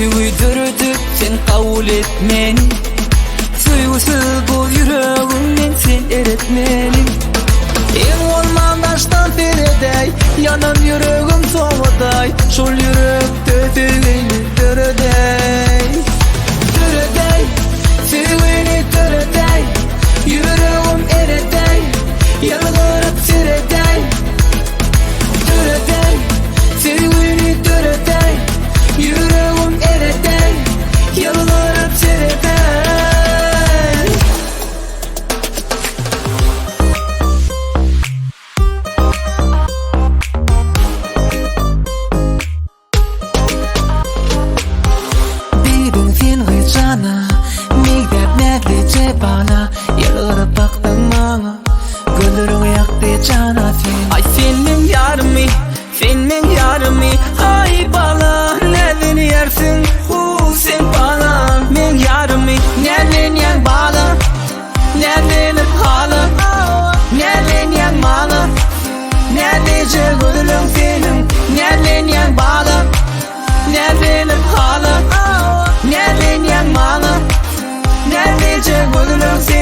Büyüdürdük sen kabul etmeni. Duygusuz bu yüreğimden sen eretmenin. En olmamıştan feredey, yanan yüreğim soğuday. Şol yürek tötüğünü döredey. Döredey, sevgini döredey. Yüreğim eredey, yalvarıp siredey. Döredey, sevgini döredey. Yüreğim eredey, yalvarıp siredey. Ay senin yarımı, senin yarımı. Ay bala, nereden yersin? Sen bana, men yarımı. Nereden yen bala, nereden hala? Nereden yen mala, nerede gönlüm senin? Nereden yen bala, nereden hala? Nereden yen mala, nerede gönlüm senin?